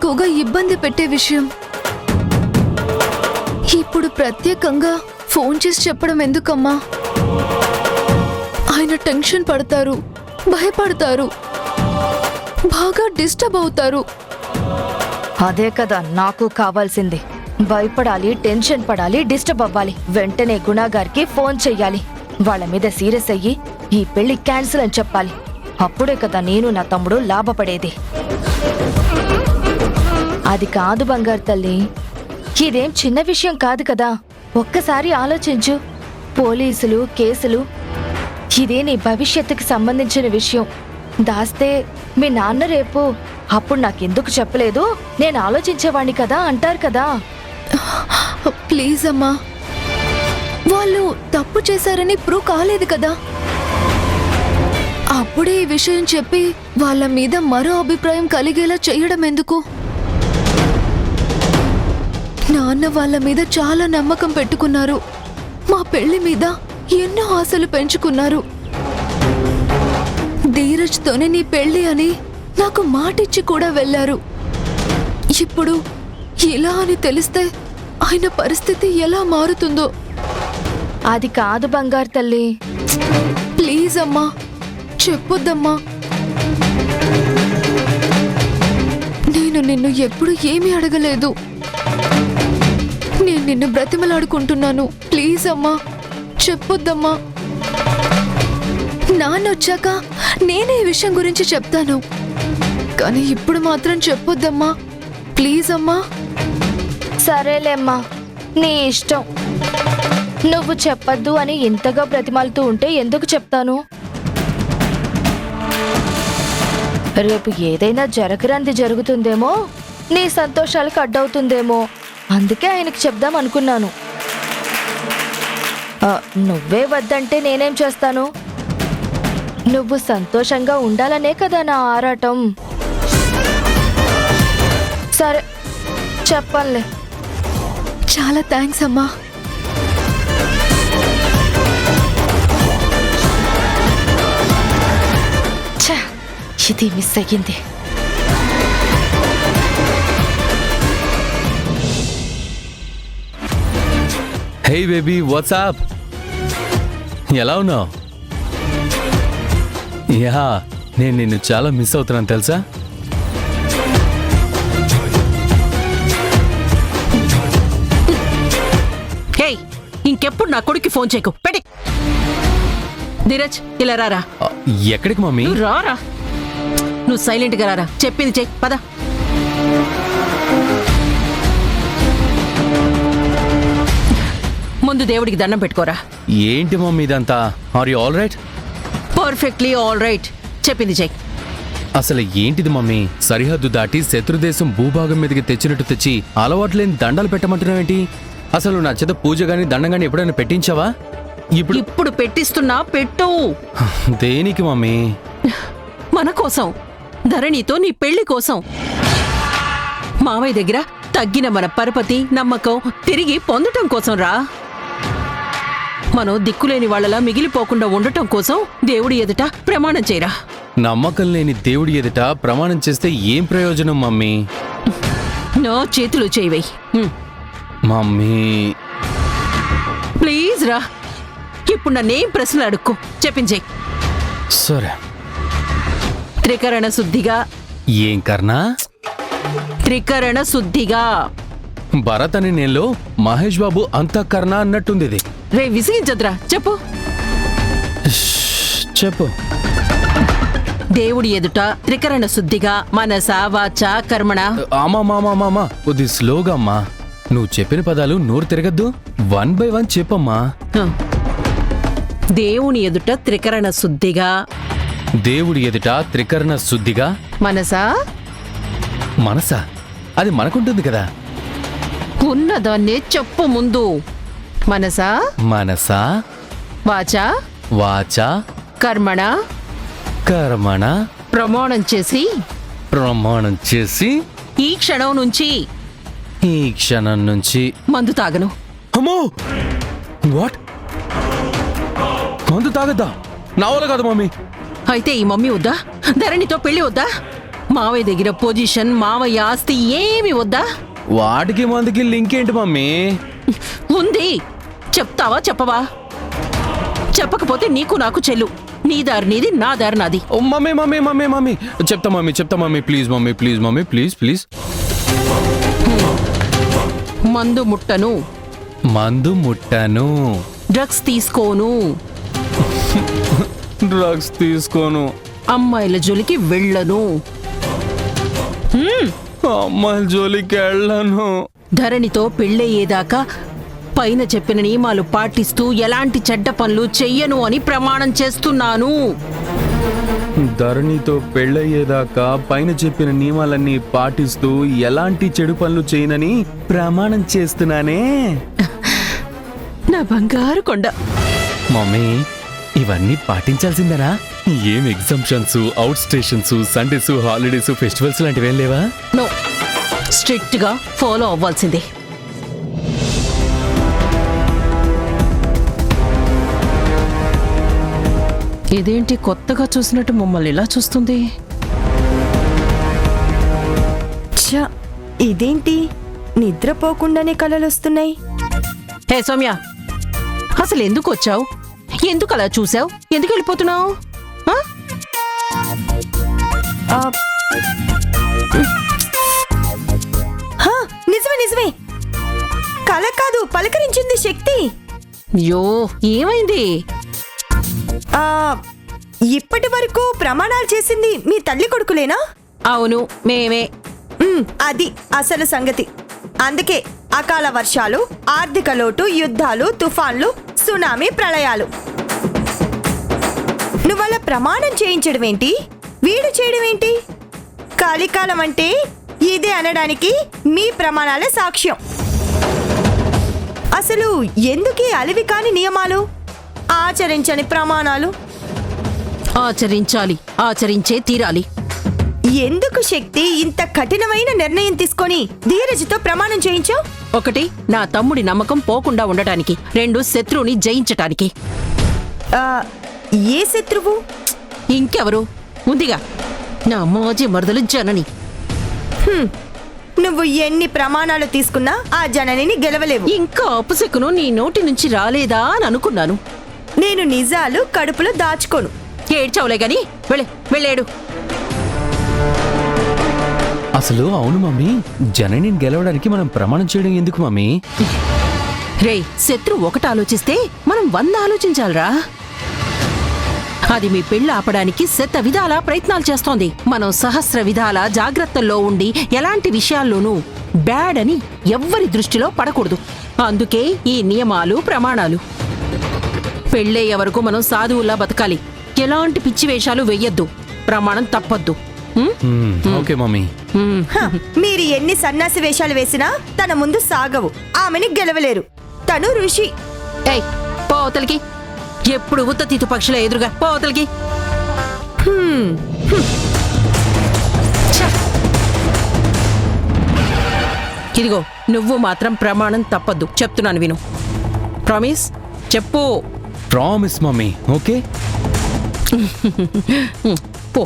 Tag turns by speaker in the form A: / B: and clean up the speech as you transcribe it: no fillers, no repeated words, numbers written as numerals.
A: ఎక్కువగా ఇబ్బంది పెట్టే విషయం. ఇప్పుడు ప్రత్యేకంగా ఫోన్ చేసి చెప్పడం ఎందుకమ్మా? ఆయన టెన్షన్ పడతారు, భయపడతారు, బాగా డిస్టర్బ్ అవుతారు.
B: అదే కదా నాకు కావాల్సింది. భయపడాలి, టెన్షన్ పడాలి, డిస్టర్బ్ అవ్వాలి. వెంటనే గుణాగారికి ఫోన్ చెయ్యాలి. వాళ్ళ మీద సీరియస్ అయ్యి ఈ పెళ్లి క్యాన్సిల్ అని చెప్పాలి. అప్పుడే కదా నేను నా తమ్ముడు లాభపడేది. అది కాదు బంగారు తల్లి, ఇదేం చిన్న విషయం కాదు కదా. ఒక్కసారి ఆలోచించు. పోలీసులు, కేసులు, ఇదే నీ భవిష్యత్తుకి సంబంధించిన విషయం. దాస్తే మీ నాన్న రేపు అప్పుడు నాకెందుకు చెప్పలేదు, నేను ఆలోచించేవాణ్ణి కదా అంటారు కదా.
A: ప్లీజ్ అమ్మా, వాళ్ళు తప్పు చేశారని ప్రూవ్ కాలేదు కదా. అప్పుడే ఈ విషయం చెప్పి వాళ్ళ మీద మరో అభిప్రాయం కలిగేలా చేయడం ఎందుకు? నాన్న వాళ్ళ మీద చాలా నమ్మకం పెట్టుకున్నారు. మా పెళ్లి మీద ఎన్నో ఆశలు పెంచుకున్నారు. ధీరజ్తోనే నీ పెళ్లి అని నాకు మాటిచ్చి కూడా వెళ్లారు. ఇప్పుడు ఇలా అని తెలిస్తే ఆయన పరిస్థితి ఎలా మారుతుందో.
B: అది కాదు బంగారు తల్లి.
A: ప్లీజ్ అమ్మా, చెప్పొద్దమ్మా. నేను నిన్ను ఎప్పుడు ఏమీ అడగలేదు. నేను నిన్ను బ్రతిమలాడుకుంటున్నాను. ప్లీజ్ అమ్మా, చెప్పొద్దమ్మా. నాన్నొచ్చాక నేనే ఈ విషయం గురించి చెప్తాను, కానీ ఇప్పుడు మాత్రం చెప్పొద్దమ్మా. ప్లీజ్ అమ్మా.
B: సరేలేమ్మా, నీ ఇష్టం. నువ్వు చెప్పద్దు అని ఇంతగా బ్రతిమాలుతూ ఉంటే ఎందుకు చెప్తాను? రేపు ఏదైనా జరగరాంది జరుగుతుందేమో, నీ సంతోషాలకు అడ్డవుతుందేమో, అందుకే ఆయనకు చెప్దాం అనుకున్నాను. నువ్వే వద్దంటే నేనేం చేస్తాను? నువ్వు సంతోషంగా ఉండాలనే కదా నా ఆరాటం. సరే, చెప్పనులే.
A: చాలా థ్యాంక్స్ అమ్మా.
B: ఇది మిస్ అయ్యింది.
C: హే బేబీ, వాట్సాప్, ఎలా ఉన్నావు? యా, నేను నిన్ను చాలా మిస్ అవుతున్నాను తెలుసా.
D: హే, ఇంకెప్పుడు నా కొడుక్కి ఫోన్ చేయకు. పెడి. ధీరజ్, ఇలా రారా.
C: ఎక్కడికి మమ్మీ?
D: నువ్వు రారా. నువ్వు సైలెంట్గా రారా. చెప్పింది చెయ్యి, పద. ముందు దేవుడికి దండం పెట్టుకోరా.
C: ఏంటి మమ్మీ ఇదంతా? Are you all right?
D: Perfectly all right. చెప్పింది చెయ్యి.
C: అసలు ఏంటిది మమ్మీ? సరిహద్దు దాటి శత్రుదేశం భూభాగం మీదకి తెచ్చినట్టు తెచ్చి అలవాట్లేని దండాలు పెట్టమంటున్నావేంటి? అసలు నా చేత పూజ గాని దండం గాని ఎప్పుడైనా పెట్టించావా?
D: ఇప్పుడు పెట్టిస్తున్నా, పెట్టు.
C: దేనికి మమ్మీ?
D: మన కోసం, ధరణితో నీ పెళ్లి కోసం. మావయ్య దగ్గర తగ్గిన మన పరపతి, నమ్మకం తిరిగి పొందటం కోసం రా. మనం దిక్కులేని వాళ్ళలా మిగిలిపోకుండా ఉండటం కోసం దేవుడి ఎదుట ప్రమాణం చేయరా.
C: నమ్మకం లేని దేవుడి ఎదుట ప్రమాణం చేస్తే ఏం ప్రయోజనం మమ్మీ?
D: నా చేతులు చేయవై.
C: మమ్మీ
D: ప్లీజ్ రా. ఇప్పుడు నన్నేం ప్రశ్నలు అడుక్కో. చెప్పించే.
C: సరే.
D: త్రికరణ శుద్ధిగా.
C: ఏం కర్ణా?
D: త్రికరణ శుద్ధిగా.
C: భరత్ అని నేలో మహేష్ బాబు అంతఃకరణ అన్నట్టుంది ఇది.
D: రే విసిగించద్రా. చెప్పు.
C: చెప్పు.
D: దేవుడి ఎదుట త్రికరణ శుద్ధిగా మనస, వాచ, కర్మణ.
C: అమ్మా, కొద్ది స్లోగా అమ్మా. నువ్వు చెప్పిన పదాలు నోరు తిరగద్దు. 1 by 1 చెప్పమ్మా.
D: దేవుని ఎదుట త్రికరణ శుద్ధిగా.
C: దేవుడి ఎదుట త్రికరణ శుద్ధిగా.
D: మనసా?
C: మనసా? అది మనకుంటుంది కదా.
D: ఉన్నదాన్నే చెప్పు ముందు. మనసా?
C: మనసా.
D: వాచా?
C: వాచా.
D: కర్మణ?
C: కర్మణ.
D: ప్రమాణం చేసి.
C: ప్రమాణం చేసి.
D: ఈ క్షణం నుంచి.
C: ఈ క్షణం నుంచి.
D: మందు తాగను.
C: అమ్మో, వాట్? మందు తాగద్దా? నా వల్ల కాదు మమ్మీ.
D: అయితే ఈ మమ్మీ వద్దా? ధరణితో పెళ్లి వద్దా? మావయ్య దగ్గర పొజిషన్, మావయ్య ఆస్తి ఏమి వద్దా?
C: వాటికి మందుకి లింక్ ఏంటి మమ్మీ?
D: ఉంది. చెప్తావా చెప్పవా? చెప్పకపోతే నీకు నాకు చెల్లు. నీ దారి నీది, నా దారి నాది.
C: ఓ మమ్మీ మమ్మీ మమ్మీ మమ్మీ చెప్తా మమ్మీ ప్లీజ్ మమ్మీ ప్లీజ్.
D: మందు ముట్టను,
C: మందు ముట్టాను,
D: డ్రగ్స్ తీసుకోను,
C: డ్రగ్స్ తీసుకోను,
D: అమ్మాయిల జోలికి వెళ్ళను,
C: అమ్మాయిల జోలికి వెళ్ళను.
D: ధరణితో పెళ్ళయ్యేదాకా పైన చెప్పిన నియమాలు పాటిస్తూ ఎలాంటి చెడ్డ పనులు చెయ్యను అని ప్రమాణం చేస్తున్నాను.
C: ధరణితో పెళ్ళయ్యేదాకా పైన చెప్పిన నియమాలన్నీ పాటిస్తూ ఎలాంటి చెడు పనులు చేయనని ప్రమాణం చేస్తున్నానే.
D: నా బంగారు కొండ.
C: మమ్మీ ఇవన్నీ పాటించాల్సిందేనా? ఏం exemptions, out stations, Sundays, holidays, festivals లాంటివేం లేవా?
D: నో, స్ట్రిక్ట్ గా ఫాలో అవ్వాల్సిందే. ఇదేంటి కొత్తగా చూసినట్టు మమ్మల్ని ఇలా చూస్తుంది?
E: ఛ, ఇదేంటి నిద్రపోకుండానే కలలొస్తున్నాయి?
D: హే సౌమ్య, అసలు ఎందుకు వచ్చావు? ఎందుకు అలా చూసావు? ఎందుకు వెళ్ళిపోతున్నావు?
E: నిజమే కల కాదు, పలకరించింది శక్తి.
D: అయ్యో, ఏమైంది?
E: ఇప్పటి వరకు ప్రమాణాలు చేసింది మీ తల్లి కొడుకులేనా?
D: అవును, మేమే.
E: అది అసలు సంగతి. అందుకే అకాల వర్షాలు, ఆర్థిక లోటు, యుద్ధాలు, తుఫాన్లు, సునామీ, ప్రళయాలు. నువ్వల్ల ప్రమాణం చేయించడమేంటి, వీడు చేయడమేంటి? కలికాలం అంటే ఇదే అనడానికి మీ ప్రమాణాలే సాక్ష్యం. అసలు ఎందుకీ అలివి కాని నియమాలు, ఆచరించని ప్రమాణాలు?
D: ఆచరించాలి, ఆచరించే తీరాలి.
E: ఎందుకు శక్తి ఇంత కఠినమైన నిర్ణయం తీసుకొని ధీరజ్తో ప్రమాణం చేయించావు?
D: 1, నా తమ్ముడి నమ్మకం పోకుండా ఉండటానికి. 2, శత్రువుని జయించటానికి.
E: ఏ శత్రువు?
D: ఇంకెవరు ఉందిగా, నా మాజీ మరదలు జనని.
E: నువ్వు ఎన్ని ప్రమాణాలు తీసుకున్నా ఆ జననిని గెలవలేవు.
D: ఇంకా అపశకును నీ నోటి నుంచి రాలేదా అని అనుకున్నాను.
E: నేను నిజాలు కడుపులో దాచుకోను.
D: ఏడ్చావులే గాని వెళ్ళేడు.
C: అసలు అవును మమ్మీ, జననిని గెలవడానికి మనం ప్రమాణం చేయడం ఎందుకు మమ్మీ?
D: రేయ్, శత్రు ఒకటి ఆలోచిస్తే మనం 100 ఆలోచించాలరా. అది మీ పెళ్లి ఆపడానికి శత విధాల ప్రయత్నాలు చేస్తోంది. మనం సహస్ర విధాల జాగ్రత్తల్లో ఉండి ఎలాంటి విషయాల్లోనూ బ్యాడ్ అని ఎవ్వరి దృష్టిలో పడకూడదు. అందుకే ఈ నియమాలు, ప్రమాణాలు. పెళ్ళయ్యే వరకు మనం సాధువుల్లా బతకాలి. ఎలాంటి పిచ్చి వేషాలు వెయ్యొద్దు. ప్రమాణం తప్పొద్దు.
C: Okay mummy.
E: మీరు ఎన్ని సన్యాసి వేషాలు వేసినా తన ముందు సాగవు. ఆమెని గెలవలేరు. తను ఋషి.
D: ఏయ్, పోతలికి. ఎప్పుడు ఉత్తతీతు పక్షుల ఎదురుగా పోతలికి. ఇదిగో, నువ్వు మాత్రం ప్రమాణం తప్పద్దు. చెప్తున్నాను విను. ప్రామిస్? చెప్పు.
C: Promise mummy. ఓకే
D: పో.